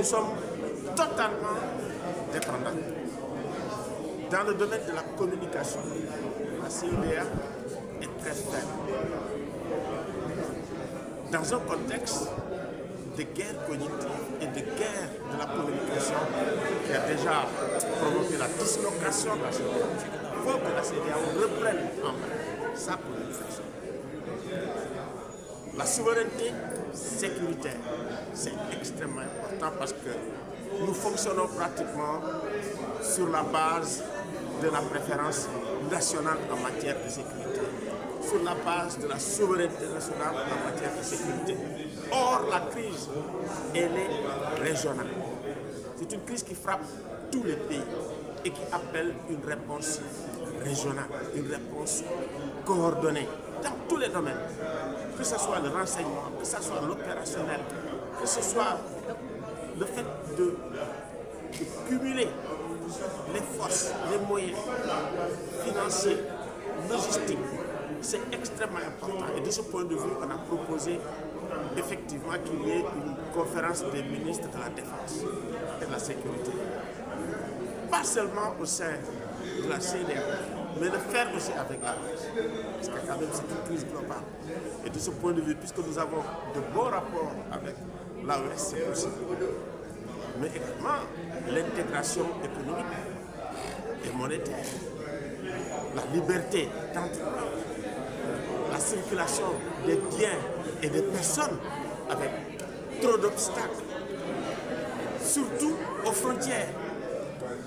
sommes totalement dépendants. Dans le domaine de la communication, la CEDEAO est très faible. Dans un contexte de guerre cognitive et de guerre de la communication qui a déjà provoqué la dislocation de la CEDEAO, il faut que la CEDEAO reprenne en main sa communication. La souveraineté sécuritaire, c'est extrêmement important parce que nous fonctionnons pratiquement sur la base de la préférence nationale en matière de sécurité, sur la base de la souveraineté nationale en matière de sécurité. Or, la crise, elle est régionale. C'est une crise qui frappe tous les pays et qui appelle une réponse régionale, une réponse coordonnée dans tous les domaines, que ce soit le renseignement, que ce soit l'opérationnel, que ce soit le fait de cumuler les forces, les moyens financiers, logistiques. C'est extrêmement important. Et de ce point de vue, on a proposé effectivement qu'il y ait une conférence des ministres de la Défense et de la Sécurité. Pas seulement au sein de la CEDEAO, mais le faire aussi avec l'AES. Parce que quand même, c'est une crise globale. Et de ce point de vue, puisque nous avons de bons rapports avec l'AES, c'est possible. Mais également l'intégration économique et monétaire, la liberté d'entreprendre, la circulation des biens et des personnes avec trop d'obstacles, surtout aux frontières.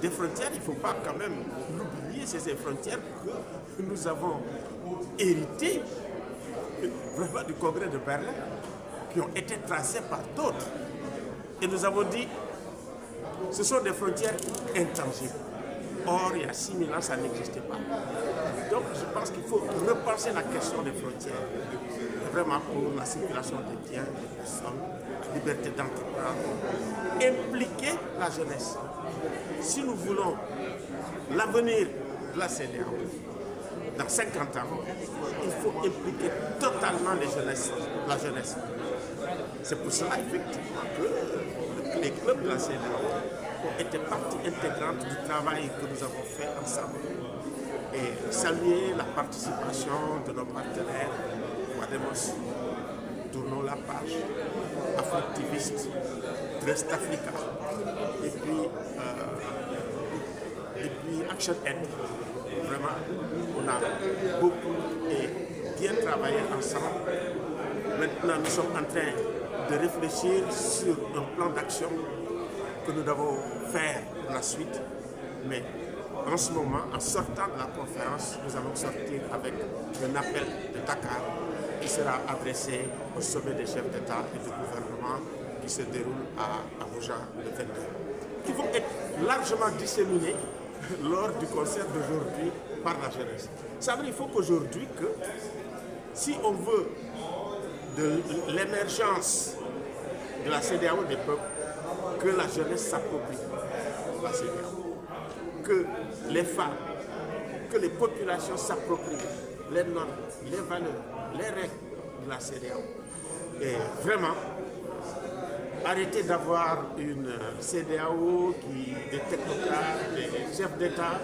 Des frontières, il ne faut pas quand même l'oublier, c'est ces frontières que nous avons héritées vraiment du Congrès de Berlin, qui ont été tracées par d'autres. Et nous avons dit, ce sont des frontières intangibles. Or, il y a 6000 ans, ça n'existait pas. Donc, je pense qu'il faut repenser la question des frontières, vraiment pour la circulation des biens, des personnes, la liberté d'entreprendre, impliquer la jeunesse. Si nous voulons l'avenir de la CEDEAO, dans 50 ans, il faut impliquer totalement la jeunesse. C'est pour cela, effectivement, que les clubs de la CEDEAO ont été partie intégrante du travail que nous avons fait ensemble. Et saluer la participation de nos partenaires, Wademos, Tournons la page, Africtiviste, Trust Africa, et puis Action Aid. Vraiment, on a beaucoup et bien travaillé ensemble. Maintenant, nous sommes en train de réfléchir sur un plan d'action que nous devons faire pour la suite. Mais en ce moment, en sortant de la conférence, nous allons sortir avec un appel de Dakar qui sera adressé au sommet des chefs d'État et de gouvernement qui se déroule à Abuja le 22. Qui vont être largement disséminés lors du concert d'aujourd'hui par la jeunesse. Ça veut dire qu'il faut qu'aujourd'hui, si on veut de l'émergence de la CEDEAO des peuples, que la jeunesse s'approprie la CEDEAO, que les femmes, que les populations s'approprient les normes, les valeurs, les règles de la CEDEAO. Et vraiment, arrêter d'avoir une CEDEAO des technocrates, des chefs d'État,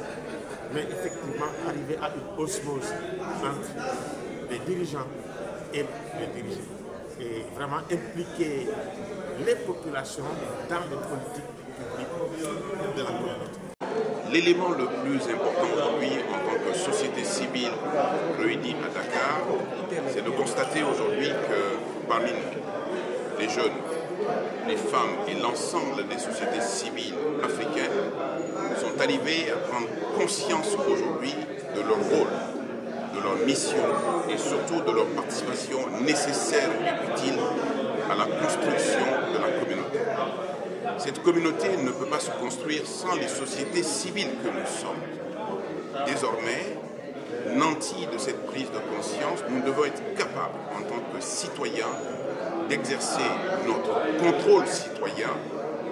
mais effectivement arriver à une osmose entre les dirigeants et les dirigés. Et vraiment impliquer les populations dans les politiques publiques de la communauté. L'élément le plus important aujourd'hui en tant que société civile réunie à Dakar, c'est de constater aujourd'hui que parmi nous, les jeunes, les femmes et l'ensemble des sociétés civiles africaines sont arrivés à prendre conscience aujourd'hui de leur rôle, de leur mission et surtout de leur participation nécessaire et utile à la construction de la communauté. Cette communauté ne peut pas se construire sans les sociétés civiles que nous sommes. Désormais, nantis de cette prise de conscience, nous devons être capables, en tant que citoyens, d'exercer notre contrôle citoyen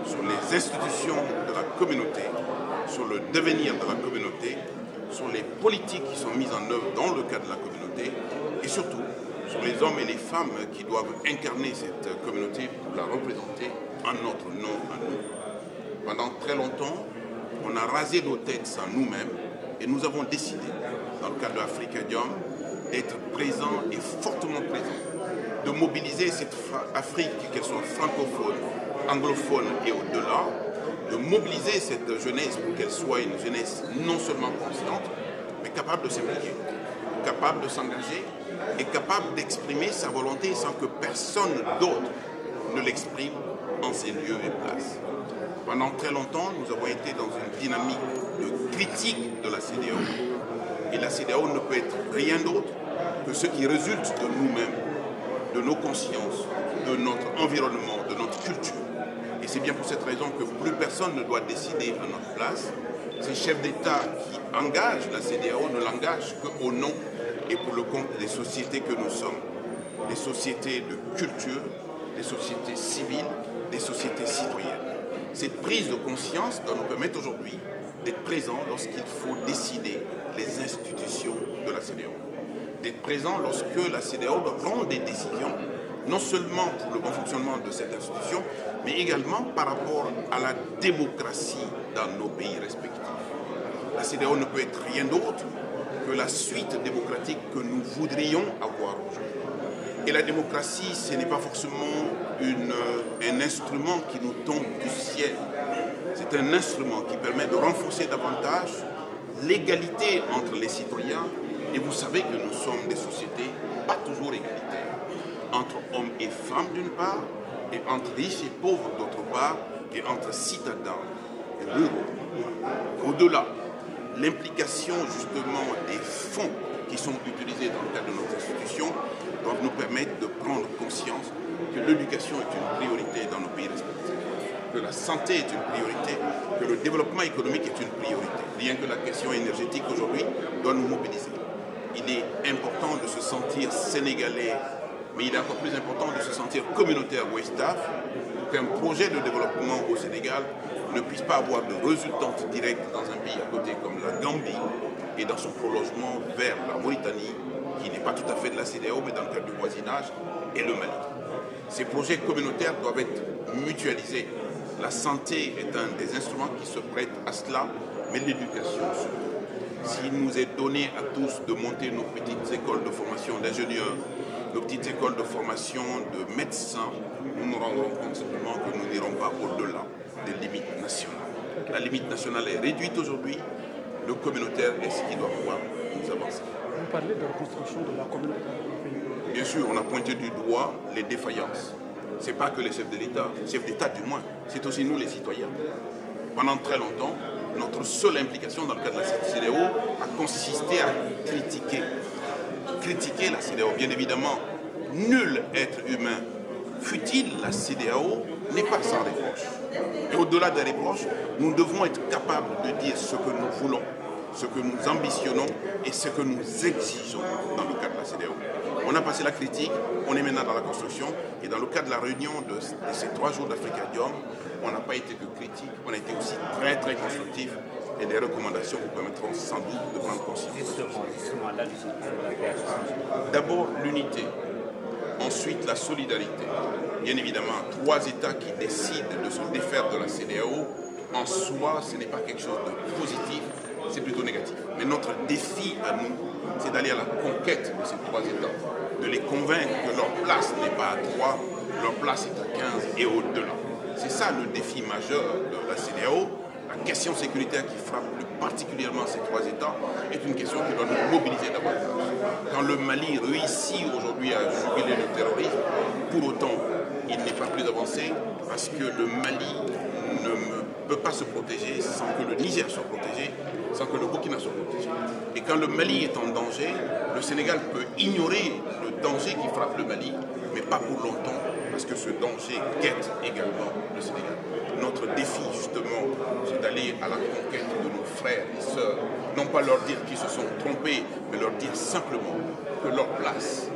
sur les institutions de la communauté, sur le devenir de la communauté, sur les politiques qui sont mises en œuvre dans le cadre de la communauté et surtout sur les hommes et les femmes qui doivent incarner cette communauté pour la représenter en notre nom à nous. Pendant très longtemps, on a rasé nos têtes sans nous-mêmes et nous avons décidé, dans le cadre de l'Africadium, d'être présents et fortement présents, de mobiliser cette Afrique, qu'elle soit francophone, anglophone et au-delà, de mobiliser cette jeunesse pour qu'elle soit une jeunesse non seulement consciente, mais capable de s'impliquer, capable de s'engager et capable d'exprimer sa volonté sans que personne d'autre ne l'exprime en ces lieux et places. Pendant très longtemps, nous avons été dans une dynamique de critique de la CEDEAO. Et la CEDEAO ne peut être rien d'autre que ce qui résulte de nous-mêmes, de nos consciences, de notre environnement, de notre culture. Et c'est bien pour cette raison que plus personne ne doit décider à notre place. Ces chefs d'État qui engagent la CEDEAO ne l'engagent qu'au nom et pour le compte des sociétés que nous sommes, des sociétés de culture, des sociétés civiles, des sociétés citoyennes. Cette prise de conscience doit nous permettre aujourd'hui d'être présents lorsqu'il faut décider les institutions de la CEDEAO. D'être présents lorsque la CEDEAO doit prendre des décisions, non seulement pour le bon fonctionnement de cette institution, mais également par rapport à la démocratie dans nos pays respectifs. La CEDEAO ne peut être rien d'autre que la suite démocratique que nous voudrions avoir aujourd'hui. Et la démocratie, ce n'est pas forcément un instrument qui nous tombe du ciel. C'est un instrument qui permet de renforcer davantage l'égalité entre les citoyens. Et vous savez que nous sommes des sociétés pas toujours égalitaires. Entre hommes et femmes d'une part, et entre riches et pauvres d'autre part, et entre citadins et ruraux. Au-delà, l'implication justement des fonds qui sont utilisés dans le cadre de notre institution doivent nous permettre de prendre conscience que l'éducation est une priorité dans nos pays respectifs, que la santé est une priorité, que le développement économique est une priorité. Rien que la question énergétique aujourd'hui doit nous mobiliser. Il est important de se sentir sénégalais, mais il est encore plus important de se sentir communautaire Ouest-Af, pour qu'un projet de développement au Sénégal ne puisse pas avoir de résultante directe dans un pays à côté comme la Gambie et dans son prolongement vers la Mauritanie, qui n'est pas tout à fait de la CEDEAO, mais dans le cadre du voisinage, et le Mali. Ces projets communautaires doivent être mutualisés. La santé est un des instruments qui se prête à cela, mais l'éducation surtout. S'il nous est donné à tous de monter nos petites écoles de formation d'ingénieurs, nos petites écoles de formation de médecins, nous nous rendrons compte simplement que nous n'irons pas au-delà des limites nationales. La limite nationale est réduite aujourd'hui, le communautaire est ce qui doit pouvoir nous avancer. Vous parlez de reconstruction de la communauté du pays. Bien sûr, on a pointé du doigt les défaillances. Ce n'est pas que les chefs de l'État, chefs d'État du moins, c'est aussi nous les citoyens. Pendant très longtemps, notre seule implication dans le cadre de la CEDEAO a consisté à critiquer la CEDEAO. Bien évidemment, nul être humain, fût-il la CEDEAO, n'est pas sans reproche. Et au-delà des reproches, nous devons être capables de dire ce que nous voulons, ce que nous ambitionnons et ce que nous exigeons dans le cadre de la CEDEAO. On a passé la critique, on est maintenant dans la construction, et dans le cadre de la réunion de ces 3 jours d'Africadium, on n'a pas été que critique, on a été aussi très très constructif, et les recommandations vous permettront sans doute de prendre conscience. D'abord l'unité, ensuite la solidarité. Bien évidemment, 3 États qui décident de se défaire de la CEDEAO, en soi, ce n'est pas quelque chose de positif, c'est plutôt négatif. Mais notre défi à nous, c'est d'aller à la conquête de ces 3 États, de les convaincre que leur place n'est pas à 3, leur place est à 15 et au-delà. C'est ça le défi majeur de la CEDEAO. La question sécuritaire qui frappe plus particulièrement ces 3 États est une question qui doit nous mobiliser davantage. Quand le Mali réussit aujourd'hui à juguler le terrorisme, pour autant, il n'est pas plus avancé parce que le Mali ne peut pas se protéger sans que le Niger soit protégé, sans que le Burkina soit protégé. Et quand le Mali est en danger, le Sénégal peut ignorer le danger qui frappe le Mali, mais pas pour longtemps, parce que ce danger guette également le Sénégal. Notre défi, justement, c'est d'aller à la conquête de nos frères et sœurs, non pas leur dire qu'ils se sont trompés, mais leur dire simplement que leur place